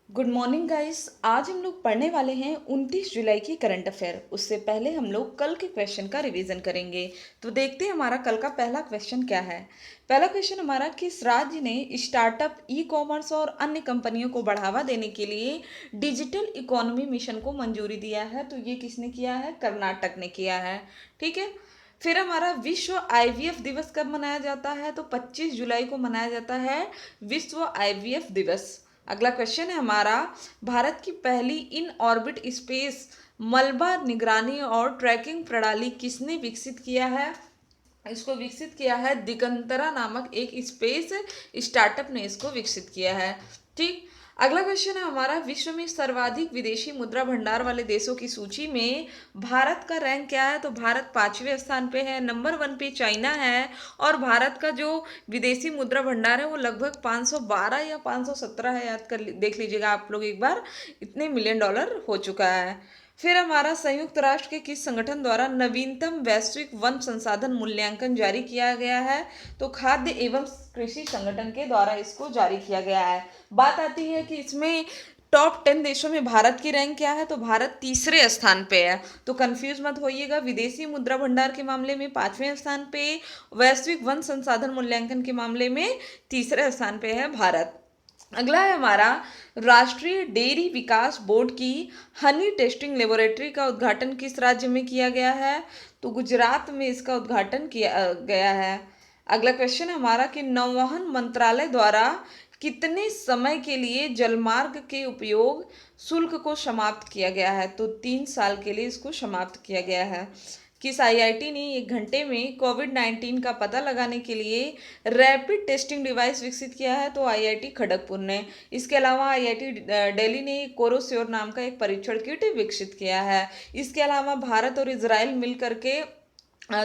Good morning guys. आज हम लोग पढ़ने वाले हैं 29 जुलाई की करंट अफेयर। उससे पहले हम लोग कल के क्वेश्चन का रिवीजन करेंगे। तो देखते हैं हमारा कल का पहला क्वेश्चन क्या है। पहला क्वेश्चन हमारा, किस राज्य ने स्टार्टअप, ई कॉमर्स और अन्य कंपनियों को बढ़ावा देने के लिए डिजिटल इकोनॉमी मिशन को मंजूरी दिया है? तो ये किसने किया है? कर्नाटक ने किया है। ठीक है। फिर हमारा विश्व आईवीएफ दिवस कब मनाया जाता है? तो 25 जुलाई को मनाया जाता है विश्व आईवीएफ दिवस। अगला क्वेश्चन है हमारा, भारत की पहली इन ऑर्बिट स्पेस मलबा निगरानी और ट्रैकिंग प्रणाली किसने विकसित किया है? इसको विकसित किया है दिगंतरा नामक एक स्पेस स्टार्टअप ने इसको विकसित किया है। ठीक। अगला क्वेश्चन है हमारा, विश्व में सर्वाधिक विदेशी मुद्रा भंडार वाले देशों की सूची में भारत का रैंक क्या है? तो भारत 5वें स्थान पे है। नंबर 1 पे चाइना है। और भारत का जो विदेशी मुद्रा भंडार है वो लगभग 512 या 517 है। याद कर देख लीजिएगा आप लोग एक बार, इतने मिलियन डॉलर हो चुका है। फिर हमारा, संयुक्त राष्ट्र के किस संगठन द्वारा नवीनतम वैश्विक वन संसाधन मूल्यांकन जारी किया गया है? तो खाद्य एवं कृषि संगठन के द्वारा इसको जारी किया गया है। बात आती है कि इसमें टॉप 10 देशों में भारत की रैंक क्या है? तो भारत तीसरे स्थान पे है। तो कंफ्यूज मत होइएगा, विदेशी मुद्रा भंडार के मामले में 5वें स्थान पे, वैश्विक वन संसाधन मूल्यांकन के मामले में तीसरे स्थान पे है भारत। अगला है हमारा, राष्ट्रीय डेयरी विकास बोर्ड की हनी टेस्टिंग लेबोरेटरी का उद्घाटन किस राज्य में किया गया है? तो गुजरात में इसका उद्घाटन किया गया है। अगला क्वेश्चन है हमारा कि नौवहन मंत्रालय द्वारा कितने समय के लिए जलमार्ग के उपयोग शुल्क को समाप्त किया गया है? तो 3 साल के लिए इसको समाप्त किया गया है। किस आईआईटी ने 1 घंटे में कोविड-19 का पता लगाने के लिए रैपिड टेस्टिंग डिवाइस विकसित किया है? तो आईआईटी खड़गपुर ने। इसके अलावा आईआईटी दिल्ली ने कोरोस्योर नाम का एक परीक्षण किट विकसित किया है। इसके अलावा भारत और इजराइल मिल करके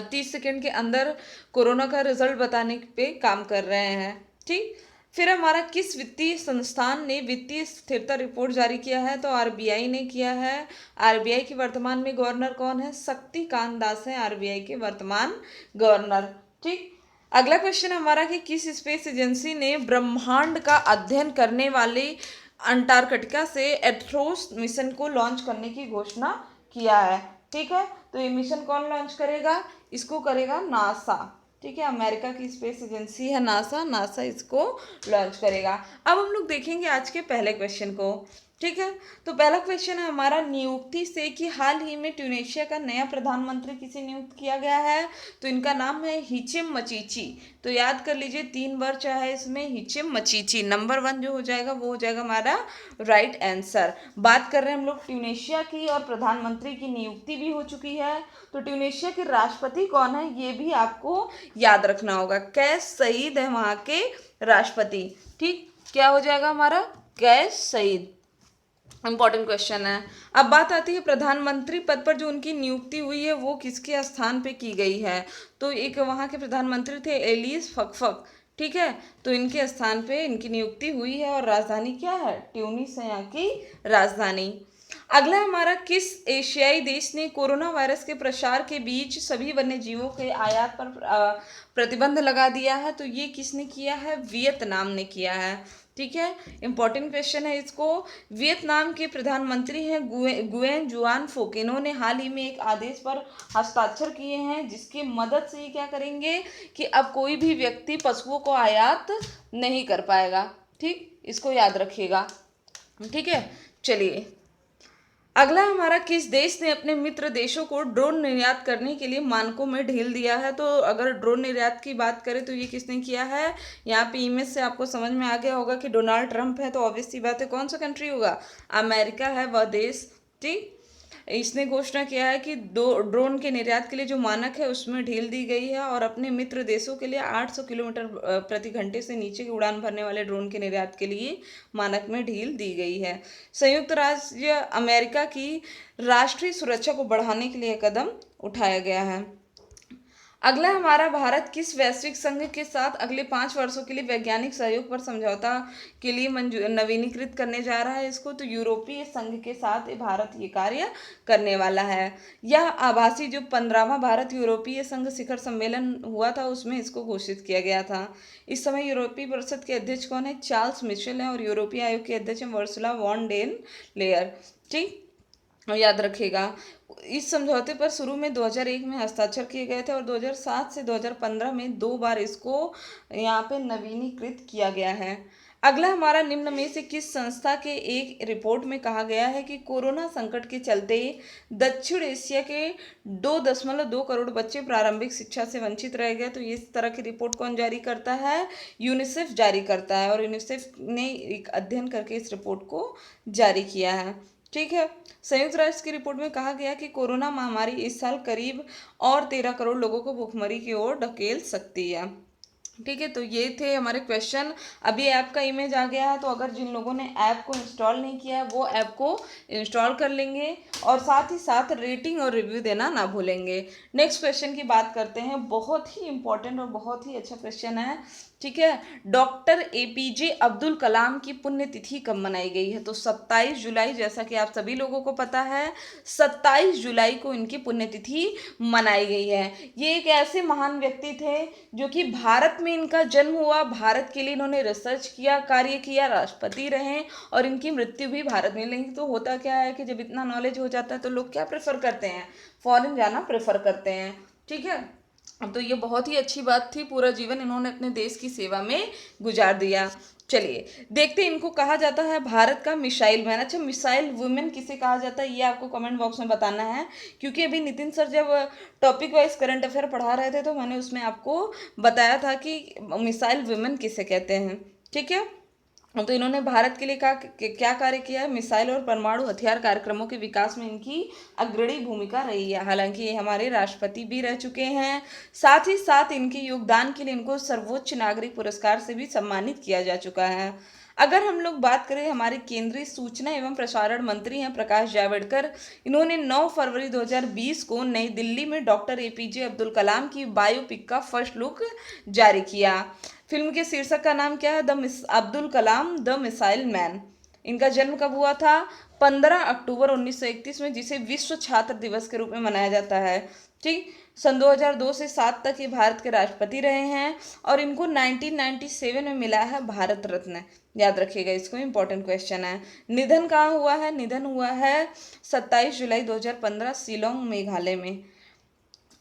30 सेकंड के अंदर कोरोना का रिजल्ट बताने पे काम कर रहे हैं। ठीक। फिर हमारा, किस वित्तीय संस्थान ने वित्तीय स्थिरता रिपोर्ट जारी किया है? तो आरबीआई ने किया है। आरबीआई के वर्तमान में गवर्नर कौन है? शक्तिकांत दास है आरबीआई के वर्तमान गवर्नर। ठीक। अगला क्वेश्चन हमारा कि किस स्पेस एजेंसी ने ब्रह्मांड का अध्ययन करने वाले अंटार्कटिका से एथ्रोस मिशन को लॉन्च करने की घोषणा किया है? ठीक है। तो ये मिशन कौन लॉन्च करेगा? इसको करेगा नासा। ठीक है, अमेरिका की स्पेस एजेंसी है नासा। नासा इसको लॉन्च करेगा। अब हम लोग देखेंगे आज के पहले क्वेश्चन को। ठीक है। तो पहला क्वेश्चन है हमारा, नियुक्ति से कि हाल ही में ट्यूनेशिया का नया प्रधानमंत्री किसे नियुक्त किया गया है? तो इनका नाम है हिचिम मचीची। तो याद कर लीजिए, 3 वर्ड है इसमें, हिचिम मचीची। नंबर 1 जो हो जाएगा वो हो जाएगा हमारा राइट आंसर। बात कर रहे हैं हम लोग ट्यूनेशिया की, और प्रधानमंत्री की नियुक्ति भी हो चुकी है। तो ट्यूनेशिया के राष्ट्रपति कौन है ये भी आपको याद रखना होगा। कैस सईद है वहाँ के राष्ट्रपति। ठीक, क्या हो जाएगा हमारा? कैस सईद। इंपॉर्टेंट क्वेश्चन है। अब बात आती है प्रधानमंत्री पद पर जो उनकी नियुक्ति हुई है वो किसके स्थान पे की गई है? तो एक वहाँ के प्रधानमंत्री थे एलिस फकफक। ठीक है। तो इनके स्थान पे इनकी नियुक्ति हुई है, और राजधानी क्या है? ट्यूनिस है यहाँ की राजधानी। अगला हमारा, किस एशियाई देश ने कोरोना वायरस के प्रसार के बीच सभी वन्य जीवों के आयात पर प्रतिबंध लगा दिया है? तो ये किसने किया है? वियतनाम ने किया है। ठीक है। इंपॉर्टेंट क्वेश्चन है इसको। वियतनाम के प्रधानमंत्री हैं गुएन जुआन फोक। इन्होंने हाल ही में एक आदेश पर हस्ताक्षर किए हैं जिसकी मदद से ये क्या करेंगे कि अब कोई भी व्यक्ति पशुओं को आयात नहीं कर पाएगा। ठीक, इसको याद रखिएगा। ठीक है। चलिए, अगला हमारा, किस देश ने अपने मित्र देशों को ड्रोन निर्यात करने के लिए मानकों में ढील दिया है? तो अगर ड्रोन निर्यात की बात करें तो ये किसने किया है? यहाँ पे इमेज से आपको समझ में आ गया होगा कि डोनाल्ड ट्रंप है। तो ऑब्वियस सी बात है, कौन सा कंट्री होगा? अमेरिका है वह देश। ठीक। इसने घोषणा किया है कि ड्रोन के निर्यात के लिए जो मानक है उसमें ढील दी गई है, और अपने मित्र देशों के लिए 800 किलोमीटर प्रति घंटे से नीचे की उड़ान भरने वाले ड्रोन के निर्यात के लिए मानक में ढील दी गई है। संयुक्त राज्य अमेरिका की राष्ट्रीय सुरक्षा को बढ़ाने के लिए कदम उठाया गया है। अगला हमारा भारत किस वैश्विक संघ के साथ अगले 5 वर्षों के लिए वैज्ञानिक सहयोग पर समझौता के लिए नवीनीकृत करने जा रहा है इसको, तो यूरोपीय संघ के साथ भारत ये कार्य करने वाला है। यह आभासी जो 15वां भारत यूरोपीय संघ शिखर सम्मेलन हुआ था उसमें इसको घोषित किया गया था। इस समय यूरोपीय परिषद के अध्यक्ष कौन है? चार्ल्स मिशेल है, और यूरोपीय आयोग के अध्यक्ष हैं उर्सुला वॉन डेन लेयर। ठीक, और याद रखिएगा इस समझौते पर शुरू में 2001 में हस्ताक्षर किए गए थे, और 2007 से 2015 में 2 बार इसको यहाँ पे नवीनीकृत किया गया है। अगला हमारा निम्न में से किस संस्था के एक रिपोर्ट में कहा गया है कि कोरोना संकट के चलते दक्षिण एशिया के 2.2 करोड़ बच्चे प्रारंभिक शिक्षा से वंचित रह गए। तो इस तरह की रिपोर्ट कौन जारी करता है? यूनिसेफ जारी करता है, और यूनिसेफ ने एक अध्ययन करके इस रिपोर्ट को जारी किया है। ठीक है, संयुक्त राष्ट्र की रिपोर्ट में कहा गया कि कोरोना महामारी इस साल करीब और 13 करोड़ लोगों को भुखमरी की ओर ढकेल सकती है। ठीक है, तो ये थे हमारे क्वेश्चन। अभी ऐप का इमेज आ गया है, तो अगर जिन लोगों ने ऐप को इंस्टॉल नहीं किया है वो ऐप को इंस्टॉल कर लेंगे, और साथ ही साथ रेटिंग और रिव्यू देना ना भूलेंगे। नेक्स्ट क्वेश्चन की बात करते हैं, बहुत ही इंपॉर्टेंट और बहुत ही अच्छा क्वेश्चन है। ठीक है, डॉक्टर एपीजे अब्दुल कलाम की पुण्यतिथि कब मनाई गई है? तो 27 जुलाई, जैसा कि आप सभी लोगों को पता है 27 जुलाई को इनकी पुण्यतिथि मनाई गई है। ये एक ऐसे महान व्यक्ति थे जो कि भारत में इनका जन्म हुआ, भारत के लिए इन्होंने रिसर्च किया, कार्य किया, राष्ट्रपति रहे, और इनकी मृत्यु भी भारत में। लेकिन तो होता क्या है कि जब इतना नॉलेज हो जाता है तो लोग क्या प्रेफर करते हैं? फॉरेन जाना प्रेफर करते हैं। ठीक है, तो ये बहुत ही अच्छी बात थी, पूरा जीवन इन्होंने अपने देश की सेवा में गुजार दिया। चलिए देखते हैं, इनको कहा जाता है भारत का मिसाइल मैन। अच्छा, मिसाइल वुमेन किसे कहा जाता है ये आपको कमेंट बॉक्स में बताना है, क्योंकि अभी नितिन सर जब टॉपिक वाइज करंट अफेयर पढ़ा रहे थे तो मैंने उसमें आपको बताया था कि मिसाइल वुमेन किसे कहते हैं। ठीक है, तो इन्होंने भारत के लिए क्या कार्य किया है? मिसाइल और परमाणु हथियार कार्यक्रमों के विकास में इनकी अग्रणी भूमिका रही है। हालांकि ये हमारे राष्ट्रपति भी रह चुके हैं। साथ ही साथ इनके योगदान के लिए इनको सर्वोच्च नागरिक पुरस्कार से भी सम्मानित किया जा चुका है। अगर हम लोग बात करें, हमारे केंद्रीय सूचना एवं प्रसारण मंत्री हैं प्रकाश जावड़ेकर। इन्होंने 9 फरवरी 2020 को नई दिल्ली में डॉक्टर एपीजे अब्दुल कलाम की बायोपिक का फर्स्ट लुक जारी किया। फिल्म के शीर्षक का नाम क्या है? Abdul Kalam the missile man. इनका जन्म कब हुआ था? 15 अक्टूबर 1931 में, जिसे विश्व छात्र दिवस के रूप में मनाया जाता है। ठीक, सन 2002 से 7 तक ये भारत के राष्ट्रपति रहे हैं, और इनको 1997 में मिला है भारत रत्न। याद रखिएगा, इसको इंपॉर्टेंट क्वेश्चन है। निधन कहाँ हुआ है? निधन हुआ है 27 जुलाई 2015 शिलोंग मेघालय में।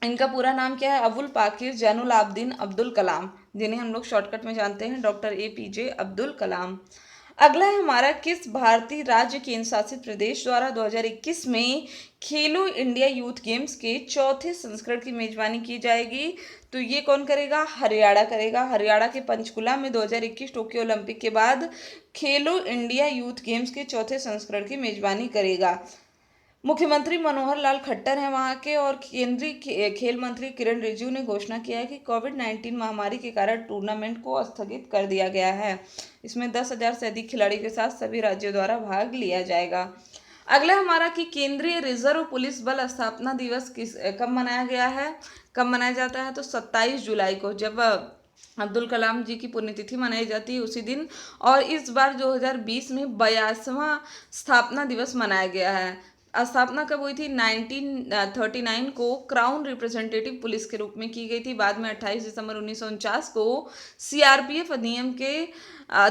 इनका पूरा नाम क्या है? अबुल पाकिर जैनुल आबदीन अब्दुल कलाम, जिन्हें हम लोग शॉर्टकट में जानते हैं डॉक्टर एपीजे अब्दुल कलाम। अगला है हमारा, किस भारतीय राज्य केंद्र शासित प्रदेश द्वारा 2021 में खेलो इंडिया यूथ गेम्स के चौथे संस्करण की मेजबानी की जाएगी? तो ये कौन करेगा? हरियाणा करेगा। हरियाणा के पंचकुला में 2021 टोक्यो ओलंपिक के बाद खेलो इंडिया यूथ गेम्स के चौथे संस्करण की मेजबानी करेगा। मुख्यमंत्री मनोहर लाल खट्टर हैं वहाँ के, और केंद्रीय खेल मंत्री किरण रिजिजू ने घोषणा किया है कि कोविड-19 महामारी के कारण टूर्नामेंट को स्थगित कर दिया गया है। इसमें 10,000 से अधिक खिलाड़ी के साथ सभी राज्यों द्वारा भाग लिया जाएगा। अगला हमारा कि केंद्रीय रिजर्व पुलिस बल स्थापना दिवस कब मनाया गया है? कब मनाया जाता है? तो 27 जुलाई को, जब अब्दुल कलाम जी की पुण्यतिथि मनाई जाती है उसी दिन। और इस बार 2020 में 82वां स्थापना दिवस मनाया गया है। स्थापना कब हुई थी? 1939 को क्राउन रिप्रेजेंटेटिव पुलिस के रूप में की गई थी। बाद में 28 दिसंबर 1949 को सीआरपीएफ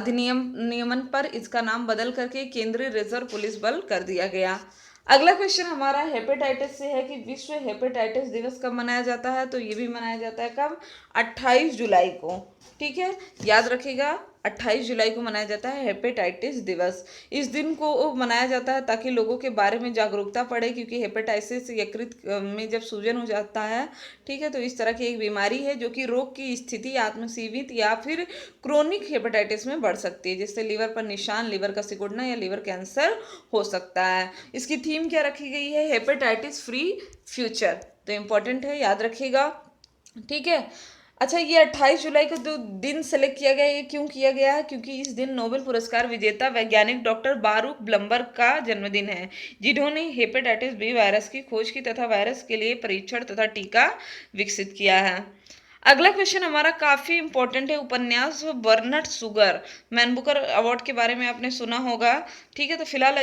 नियमन पर इसका नाम बदल करके केंद्रीय रिजर्व पुलिस बल कर दिया गया। अगला क्वेश्चन हमारा हेपेटाइटिस से है कि विश्व हेपेटाइटिस दिवस कब मनाया जाता है? तो ये भी मनाया जाता है कब? 28 जुलाई को। ठीक है, याद रखिएगा 28 जुलाई को मनाया जाता है हेपेटाइटिस दिवस। इस दिन को मनाया जाता है ताकि लोगों के बारे में जागरूकता बढ़े, क्योंकि हेपेटाइटिस यकृत में जब सूजन हो जाता है, ठीक है, तो इस तरह की एक बीमारी है जो कि रोग की स्थिति आत्मसीमित या फिर क्रोनिक हेपेटाइटिस में बढ़ सकती है, जिससे लीवर पर निशान, लीवर का सिकुड़ना या लीवर कैंसर हो सकता है। इसकी थीम क्या रखी गई है? Hepatitis free future. तो इम्पोर्टेंट है, याद रखिएगा। ठीक है, अच्छा, ये 28 जुलाई को जो दिन सेलेक्ट किया गया, ये क्यों किया गया है? क्योंकि इस दिन नोबेल पुरस्कार विजेता वैज्ञानिक डॉक्टर बारूक ब्लम्बर्ग का जन्मदिन है, जिन्होंने हेपेटाइटिस बी वायरस की खोज की तथा वायरस के लिए परीक्षण तथा टीका विकसित किया है। अगला क्वेश्चन हमारा काफी इंपॉर्टेंट है, उपन्यास burnt sugar man Booker award के बारे में आपने सुना होगा। ठीक है, तो फिलहाल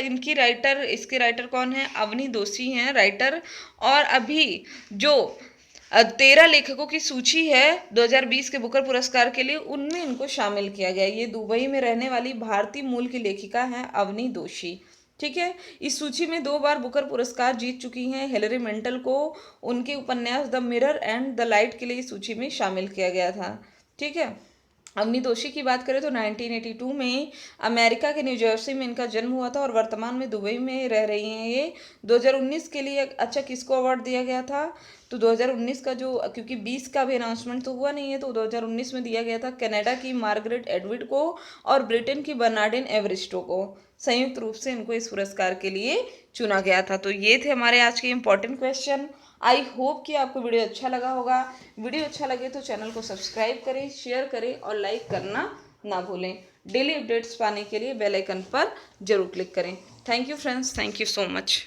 इसके राइटर कौन है? अवनी दोषी हैं राइटर। और अभी जो 13 लेखकों की सूची है 2020 के बुकर पुरस्कार के लिए, उनमें इनको शामिल किया गया। ये दुबई में रहने वाली भारतीय मूल की लेखिका हैं अवनी दोषी। ठीक है, इस सूची में 2 बार बुकर पुरस्कार जीत चुकी हैं। हिलरी मेंटल को उनके उपन्यास the mirror and the light के लिए इस सूची में शामिल किया गया था। ठीक है, अवनी दोषी की बात करें तो 1982 में अमेरिका के न्यू जर्सी में इनका जन्म हुआ था और वर्तमान में दुबई में रह रही हैं ये। 2019 के लिए अच्छा किसको अवार्ड दिया गया था? तो 2019 का जो, क्योंकि 20 का भी अनाउंसमेंट तो हुआ नहीं है, तो 2019 में दिया गया था कनाडा की मार्गरेट एडविड को और ब्रिटेन की बर्नार्डिन एवरिस्टो को। संयुक्त रूप से इनको इस पुरस्कार के लिए चुना गया था। तो ये थे हमारे आज के इम्पोर्टेंट क्वेश्चन। आई होप कि आपको वीडियो अच्छा लगा होगा। वीडियो अच्छा लगे तो चैनल को सब्सक्राइब करें, शेयर करें और लाइक करना ना भूलें। डेली अपडेट्स पाने के लिए बेल आइकन पर जरूर क्लिक करें। Thank you friends, thank you so much.